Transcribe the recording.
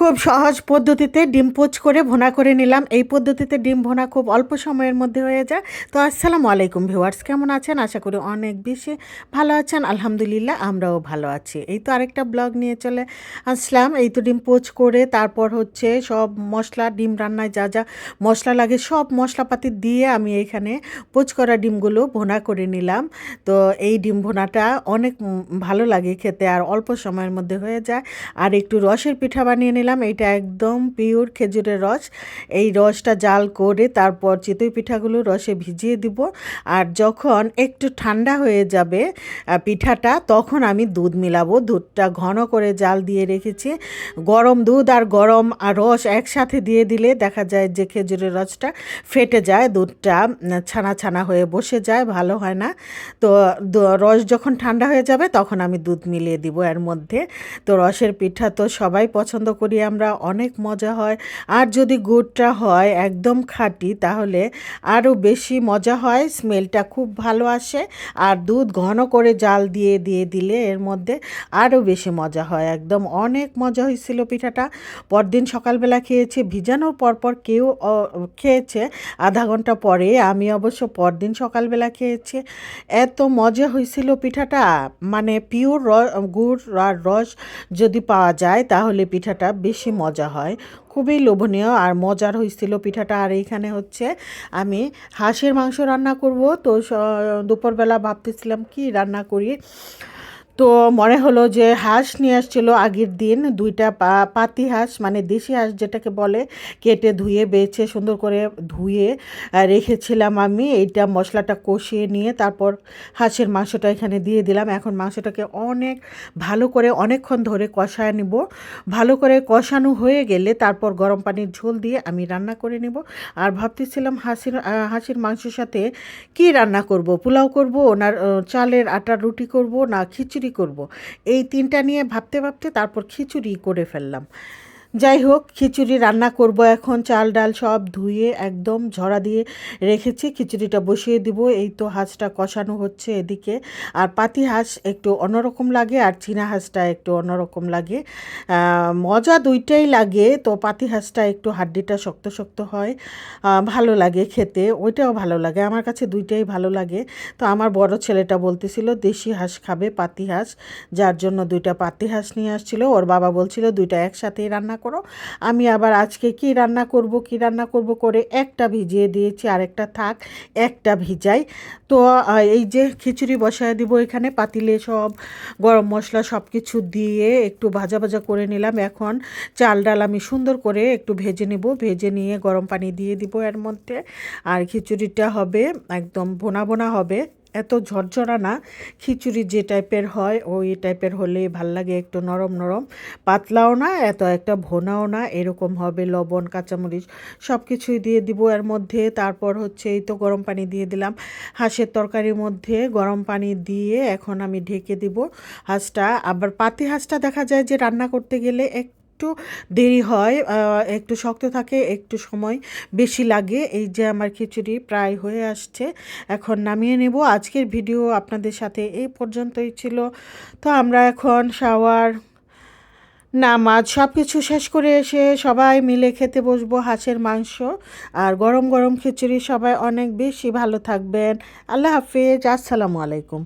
খুব সহজ পদ্ধতিতে ডিম পোচ করে ভুনা করে নিলাম। এই পদ্ধতিতে ডিম ভুনা খুব অল্প সময়ের মধ্যে হয়ে যায়। তো আসসালামু আলাইকুম ভিউয়ার্স, কেমন আছেন? আশা করি অনেক বেশি ভালো আছেন। আলহামদুলিল্লাহ আমরাও ভালো আছি। এই তো আরেকটা ব্লগ নিয়ে চলে আসলাম। এই তো ডিম পোচ করে তারপর হচ্ছে সব মশলা, ডিম রান্নায় যা যা মশলা লাগে সব মশলাপাতি দিয়ে আমি এখানে পোচ করা ডিমগুলো ভুনা করে নিলাম। তো এই ডিম ভুনাটা অনেক ভালো লাগে খেতে, আর অল্প সময়ের মধ্যে হয়ে যায়। আর একটু রসের পিঠা বানিয়ে নিলাম। এইটা একদম পিওর খেজুরের রস। এই রসটা জাল করে তারপর চিতই পিঠাগুলো রসে ভিজিয়ে দিব। আর যখন একটু ঠান্ডা হয়ে যাবে পিঠাটা, তখন আমি দুধ মিলাবো। দুধটা ঘন করে জাল দিয়ে রেখেছি। গরম দুধ আর গরম আর রস একসাথে দিয়ে দিলে দেখা যায় যে খেজুরের রসটা ফেটে যায়, দুধটা ছানা ছানা হয়ে বসে যায়, ভালো হয় না। তো রস যখন ঠান্ডা হয়ে যাবে তখন আমি দুধ মিলিয়ে দিব এর মধ্যে। তো রসের পিঠা তো সবাই পছন্দ করি আমরা, অনেক মজা হয়। আর যদি গুড়টা হয় একদম খাঁটি তাহলে আরও বেশি মজা হয়, স্মেলটা খুব ভালো আসে। আর দুধ ঘন করে জাল দিয়ে দিলে এর মধ্যে আরও বেশি মজা হয়। একদম অনেক মজা হয়েছিল পিঠাটা। পরদিন সকালবেলা খেয়েছি, ভিজানোর পরপর কেউ খেয়েছে আধা ঘন্টা পরে, আমি অবশ্য পরদিন সকালবেলা খেয়েছি। এত মজা হয়েছিল পিঠাটা, মানে পিওর গুড় আর রস যদি পাওয়া যায় তাহলে পিঠাটা বেশি মজা হয়। খুবই লোভনীয় আর মজার হয়েছিল পিঠাটা। আর এইখানে হচ্ছে আমি হাঁসের মাংস রান্না করব। তো দুপুরবেলা ভাবতেছিলাম কি রান্না করি, তো মনে হলো যে হাঁস নিয়ে আসছিলো আগের দিন, দুইটা পাতি হাঁস মানে দেশি হাঁস যেটাকে বলে, কেটে ধুয়ে বেছে সুন্দর করে ধুয়ে রেখেছিলাম আমি। এইটা মশলাটা কষিয়ে নিয়ে তারপর হাঁসের মাংসটা এখানে দিয়ে দিলাম। এখন মাংসটাকে অনেক ভালো করে অনেকক্ষণ ধরে কষায় নিব। ভালো করে কষানো হয়ে গেলে তারপর গরম পানির ঝোল দিয়ে আমি রান্না করে নেব। আর ভাবতেছিলাম হাঁসের মাংসের সাথে কি রান্না করব, পোলাও করব না চালের আটার রুটি করব না খিচুড়ি করব। এই তিনটা নিয়ে ভাবতে ভাবতে তারপর খিচুড়ি করে ফেললাম। যাই হোক, খিচুড়ি রান্না করব এখন। চাল ডাল সব ধুয়ে একদম ঝরা দিয়ে রেখেছি, খিচুড়িটা বসিয়ে দিব। এই তো হাঁসটা কষানো হচ্ছে এদিকে। আর পাতি হাঁস একটু অন্যরকম লাগে আর চীনা হাঁসটা একটু অন্যরকম লাগে, মজা দুইটাই লাগে। তো পাতি হাঁসটা একটু হাড্ডিটা শক্ত শক্ত হয়, ভালো লাগে খেতে, ওইটাও ভালো লাগে। আমার কাছে দুইটাই ভালো লাগে। তো আমার বড় ছেলেটা বলতেছিল দেশি হাঁস খাবে, পাতি হাঁস, যার জন্য দুইটা পাতি হাঁস নিয়ে আসছিল। ওর বাবা বলছিল দুইটা একসাথেই রান্না করো। আমি আবার আজকে কি রান্না করব করে একটা ভিজিয়ে দিয়েছি, আরেকটা থাক একটা ভিজাই। তো এই যে খিচুড়ি বসায় দিব এখানে, পাতিলে সব গরম মশলা সব কিছু দিয়ে একটু ভাজা ভাজা করে নিলাম। এখন চাল ডাল আমি সুন্দর করে একটু ভেজে নিব, ভেজে নিয়ে গরম পানি দিয়ে দিব এর মধ্যে। আর খিচুড়িটা হবে একদম ভোনা ভোনা হবে, এত ঝরঝরা না। খিচুড়ি যে টাইপের হয় ওই টাইপের হলেই ভাল লাগে, একটু নরম নরম, পাতলাও না এত একটা ভোনাও না, এরকম হবে। লবণ কাঁচামরিচ সব কিছুই দিয়ে দিব এর মধ্যে। তারপর হচ্ছে এই তো গরম পানি দিয়ে দিলাম হাঁসের তরকারির মধ্যে। গরম পানি দিয়ে এখন আমি ঢেকে দিব হাঁসটা। আবার পাতি হাঁসটা দেখা যায় যে রান্না করতে গেলে একটু দেরি হয়, একটু শক্ত থাকে, একটু সময় বেশি লাগে। এই যে আমার খিচুড়ি প্রায় হয়ে আসছে, এখন নামিয়ে নেব। আজকের ভিডিও আপনাদের সাথে এই পর্যন্তই ছিল। তো আমরা এখন শাওয়ার, নামাজ সব কিছু শেষ করে এসে সবাই মিলে খেতে বসবো হাঁসের মাংস আর গরম গরম খিচুড়ি। সবাই অনেক বেশি ভালো থাকবেন। আল্লাহ হাফেজ, আসসালামু আলাইকুম।